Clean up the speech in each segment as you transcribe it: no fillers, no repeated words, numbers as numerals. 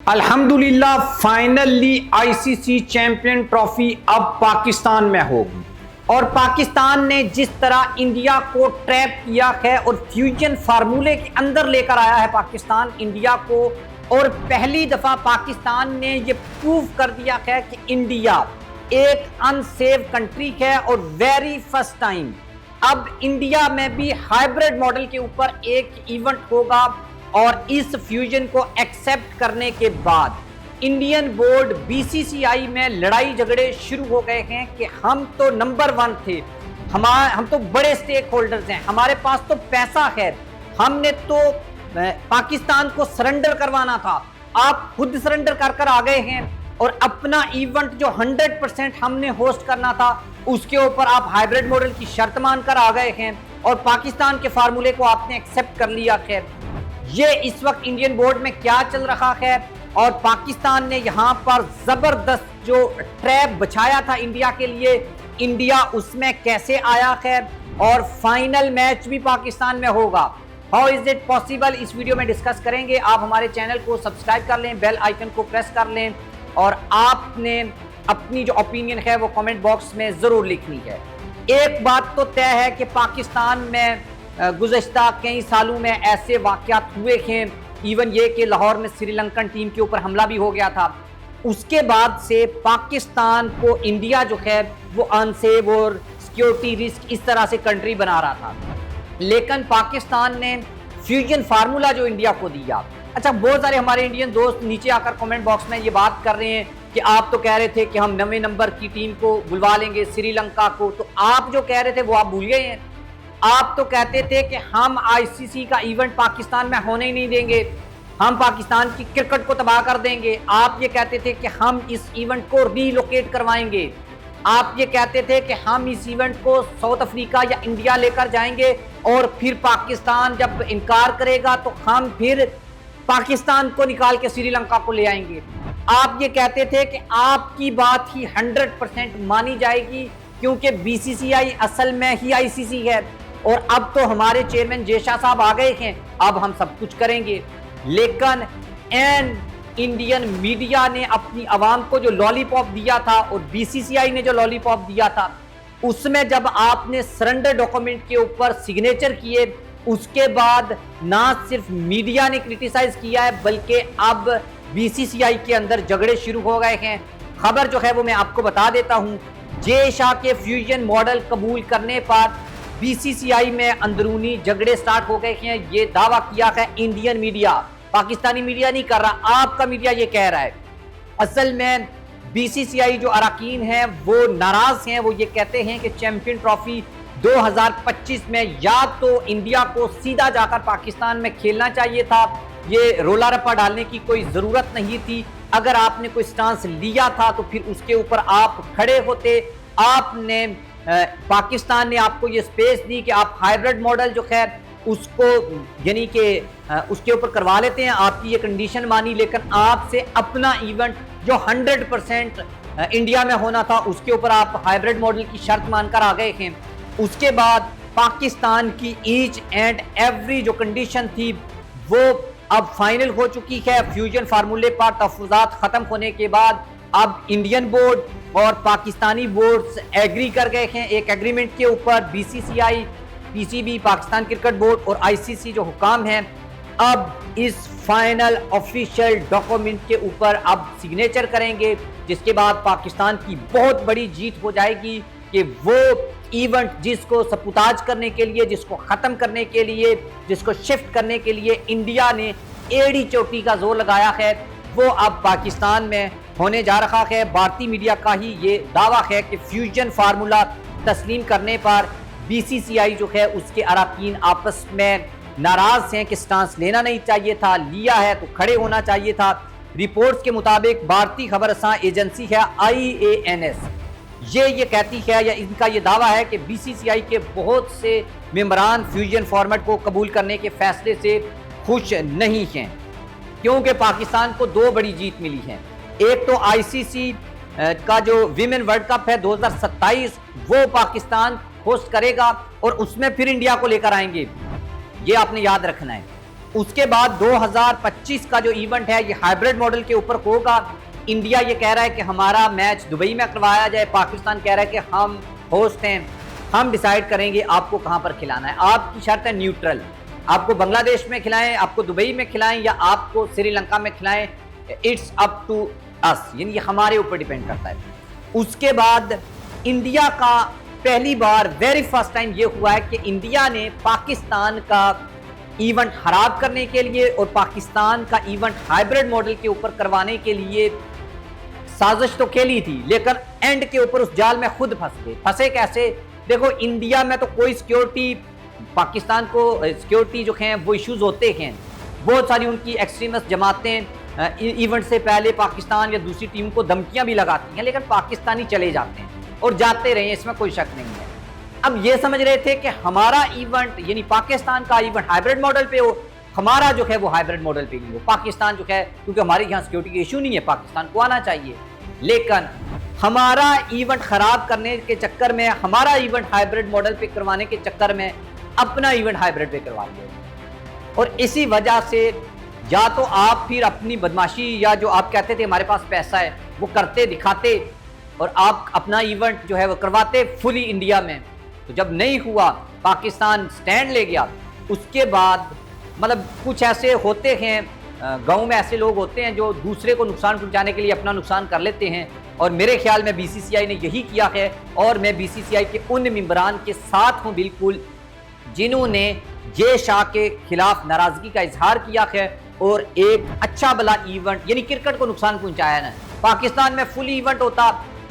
अल्हम्दुलिल्लाह finally ICC champion trophy अब पाकिस्तान में होगी और पाकिस्तान ने जिस तरह इंडिया को ट्रैप किया है और फ्यूजन फार्मूले के अंदर लेकर आया है पाकिस्तान इंडिया को, और पहली दफा पाकिस्तान ने ये प्रूव कर दिया है कि इंडिया एक अनसेफ कंट्री है और वेरी फर्स्ट टाइम अब इंडिया में भी हाइब्रिड मॉडल के ऊपर एक इवेंट होगा। और इस फ्यूजन को एक्सेप्ट करने के बाद इंडियन बोर्ड बीसीसीआई में लड़ाई झगड़े शुरू हो गए हैं कि हम तो नंबर 1 थे, हम तो बड़े स्टेक होल्डर्स हैं, हमारे पास तो पैसा है, हमने तो पाकिस्तान को सरेंडर करवाना था, आप खुद सरेंडर कर आ गए हैं और अपना इवेंट जो 100% हमने होस्ट करना था उसके ऊपर आप हाइब्रिड मॉडल की शर्त मानकर आ गए हैं और पाकिस्तान के फार्मूले को आपने एक्सेप्ट कर लिया है। ये इस वक्त इंडियन बोर्ड में क्या चल रहा है और पाकिस्तान ने यहाँ पर जबरदस्त जो ट्रैप बचाया था इंडिया के लिए, इंडिया उसमें कैसे आया है और फाइनल मैच भी पाकिस्तान में होगा। हाउ इज इट पॉसिबल, इस वीडियो में डिस्कस करेंगे। आप हमारे चैनल को सब्सक्राइब कर लें, बेल आइकन को प्रेस कर लें और आपने अपनी जो ओपिनियन है वो कमेंट बॉक्स में ज़रूर लिखनी है। एक बात तो तय है कि पाकिस्तान में गुज़श्ता कई सालों में ऐसे वाक़यात हुए हैं, इवन ये कि लाहौर में श्रीलंकन टीम के ऊपर हमला भी हो गया था, उसके बाद से पाकिस्तान को इंडिया जो है वो अनसेफ और सिक्योरिटी रिस्क इस तरह से कंट्री बना रहा था। लेकिन पाकिस्तान ने फ्यूजन फार्मूला जो इंडिया को दिया, अच्छा बहुत सारे हमारे इंडियन दोस्त नीचे आकर कमेंट बॉक्स में ये बात कर रहे हैं कि आप तो कह रहे थे कि हम 9वें नंबर की टीम को बुलवा लेंगे श्रीलंका को, तो आप जो कह रहे थे वो आप भूल गए हैं। आप तो कहते थे कि हम आईसीसी का इवेंट पाकिस्तान में होने ही नहीं देंगे, हम पाकिस्तान की क्रिकेट को तबाह कर देंगे। आप ये कहते थे कि हम इस इवेंट को रीलोकेट करवाएंगे, आप ये कहते थे कि हम इस इवेंट को साउथ अफ्रीका या इंडिया लेकर जाएंगे और फिर पाकिस्तान जब इनकार करेगा तो हम फिर पाकिस्तान को निकाल के श्रीलंका को ले आएंगे। आप ये कहते थे कि आपकी बात ही 100% मानी जाएगी क्योंकि बीसीसीआई असल में ही आईसीसी है और अब तो हमारे चेयरमैन जेशा साहब आ गए हैं, अब हम सब कुछ करेंगे। लेकिन इंडियन मीडिया ने अपनी आवाम को जो लॉलीपॉप दिया था और बीसीसीआई ने जो लॉलीपॉप दिया था उसमें जब आपने सरेंडर डॉक्यूमेंट के ऊपर सिग्नेचर किए उसके बाद ना सिर्फ मीडिया ने क्रिटिसाइज किया है बल्कि अब बीसीसीआई के अंदर झगड़े शुरू हो गए हैं। खबर जो है वो मैं आपको बता देता हूं, जेशा के फ्यूजन मॉडल कबूल करने पर बीसीसीआई में अंदरूनी झगड़े स्टार्ट हो गए हैं। ये दावा किया है इंडियन मीडिया, पाकिस्तानी मीडिया नहीं कर रहा, आपका मीडिया ये कह रहा है। असल में बीसीसीआई जो अरकान हैं वो नाराज हैं, वो ये कहते हैं कि चैंपियन ट्रॉफी 2025 में या तो इंडिया को सीधा जाकर पाकिस्तान में खेलना चाहिए था, ये रोला रप्पा डालने की कोई ज़रूरत नहीं थी, अगर आपने कोई स्टांस लिया था तो फिर उसके ऊपर आप खड़े होते। आपने पाकिस्तान ने आपको ये स्पेस दी कि आप हाइब्रिड मॉडल जो है उसको यानी कि उसके ऊपर करवा लेते हैं, आपकी ये कंडीशन मानी, लेकिन आपसे अपना इवेंट जो 100% इंडिया में होना था उसके ऊपर आप हाइब्रिड मॉडल की शर्त मानकर आ गए हैं। उसके बाद पाकिस्तान की ईच एंड एवरी जो कंडीशन थी वो अब फाइनल हो चुकी है। फ्यूजन फार्मूले पर तफज़ात ख़त्म होने के बाद अब इंडियन बोर्ड और पाकिस्तानी बोर्ड्स एग्री कर गए हैं एक एग्रीमेंट के ऊपर। BCCI, PCB, Pakistan cricket board और आईसीसी जो हुकाम हैं अब इस फाइनल ऑफिशियल डॉक्यूमेंट के ऊपर अब सिग्नेचर करेंगे, जिसके बाद पाकिस्तान की बहुत बड़ी जीत हो जाएगी कि वो इवेंट जिसको सपुताज करने के लिए, जिसको ख़त्म करने के लिए, जिसको शिफ्ट करने के लिए इंडिया ने एड़ी चोटी का जोर लगाया है वो अब पाकिस्तान में होने जा रहा है। भारतीय मीडिया का ही ये दावा है कि फ्यूजन फार्मूला तस्लीम करने पर बीसीसीआई जो है उसके अरकान आपस में नाराज़ हैं कि स्टांस लेना नहीं चाहिए था, लिया है तो खड़े होना चाहिए था। रिपोर्ट्स के मुताबिक भारतीय खबरसां एजेंसी है IANS ये कहती है या इनका ये दावा है कि बीसीसीआई के बहुत से मेंबरान फ्यूजन फॉर्मेट को कबूल करने के फैसले से खुश नहीं हैं क्योंकि पाकिस्तान को 2 बड़ी जीत मिली हैं। एक तो आईसीसी का जो विमेन वर्ल्ड कप है 2027 वो पाकिस्तान होस्ट करेगा और उसमें फिर इंडिया को लेकर आएंगे, ये आपने याद रखना है। उसके बाद 2025 का जो इवेंट है ये हाइब्रिड मॉडल के ऊपर होगा। इंडिया ये कह रहा है कि हमारा मैच दुबई में करवाया जाए, पाकिस्तान कह रहा है कि हम होस्ट हैं, हम डिसाइड करेंगे आपको कहां पर खिलाना है। आपकी शर्त है न्यूट्रल, आपको बांग्लादेश में खिलाएं, आपको दुबई में खिलाएं या आपको श्रीलंका में खिलाएं, इट्स अप टू अस, यानी ये हमारे ऊपर डिपेंड करता है। उसके बाद इंडिया का पहली बार वेरी फर्स्ट टाइम ये हुआ है कि इंडिया ने पाकिस्तान का इवेंट खराब करने के लिए और पाकिस्तान का इवेंट हाइब्रिड मॉडल के ऊपर करवाने के लिए साजिश तो खेली थी, लेकिन एंड के ऊपर उस जाल में खुद फंस गए। फंसे कैसे? देखो, इंडिया में तो कोई सिक्योरिटी, पाकिस्तान को सिक्योरिटी जो हैं वो इश्यूज होते हैं, बहुत सारी उनकी एक्सट्रीमिस्ट जमातें इवेंट से पहले पाकिस्तान या दूसरी टीम को धमकियां भी लगाती हैं, लेकिन पाकिस्तानी चले जाते हैं और जाते रहे, इसमें कोई शक नहीं है। अब ये समझ रहे थे कि हमारा इवेंट यानी पाकिस्तान का इवेंट हाइब्रिड मॉडल पे हो, हमारा जो है वो हाइब्रिड मॉडल पे नहीं हो। पाकिस्तान जो है, क्योंकि हमारे यहाँ सिक्योरिटी का इशू नहीं है, पाकिस्तान को आना चाहिए, लेकिन हमारा इवेंट खराब करने के चक्कर में, हमारा इवेंट हाइब्रिड मॉडल पे करवाने के चक्कर में अपना इवेंट हाइब्रिड पे करवा लिया। और इसी वजह से या तो आप फिर अपनी बदमाशी या जो आप कहते थे हमारे पास पैसा है वो करते दिखाते और आप अपना इवेंट जो है वो करवाते फुली इंडिया में। तो जब नहीं हुआ, पाकिस्तान स्टैंड ले गया, उसके बाद मतलब कुछ ऐसे होते हैं गांव में, ऐसे लोग होते हैं जो दूसरे को नुकसान पहुंचाने के लिए अपना नुकसान कर लेते हैं, और मेरे ख्याल में बीसीसीआई ने यही किया है। और मैं बीसीसीआई के उन मेंबरान के साथ हूं बिल्कुल जिन्होंने जे शाह के खिलाफ नाराजगी का इजहार किया है और एक अच्छा भला इवेंट यानी क्रिकेट को नुकसान पहुंचाया ना। पाकिस्तान में फुल इवेंट होता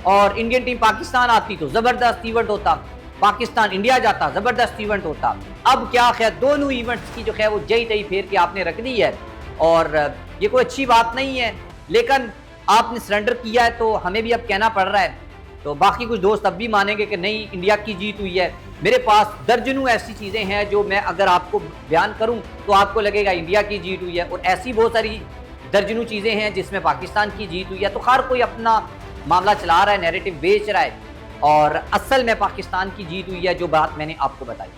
और इंडियन टीम पाकिस्तान आती तो जबरदस्त इवेंट होता, पाकिस्तान इंडिया जाता जबरदस्त इवेंट होता। अब क्या है, दोनों इवेंट्स की जो है वो जई तई फेर के आपने रख दी है और ये कोई अच्छी बात नहीं है, लेकिन आपने सरेंडर किया है तो हमें भी अब कहना पड़ रहा है। तो बाकी कुछ दोस्त अब भी मानेंगे कि नहीं, इंडिया की जीत हुई है। मेरे पास दर्जनों ऐसी चीज़ें हैं जो मैं अगर आपको बयान करूं तो आपको लगेगा इंडिया की जीत हुई है, और ऐसी बहुत सारी दर्जनों चीज़ें हैं जिसमें पाकिस्तान की जीत हुई है। तो हर कोई अपना मामला चला रहा है, नैरेटिव बेच रहा है, और असल में पाकिस्तान की जीत हुई है, जो बात मैंने आपको बताई।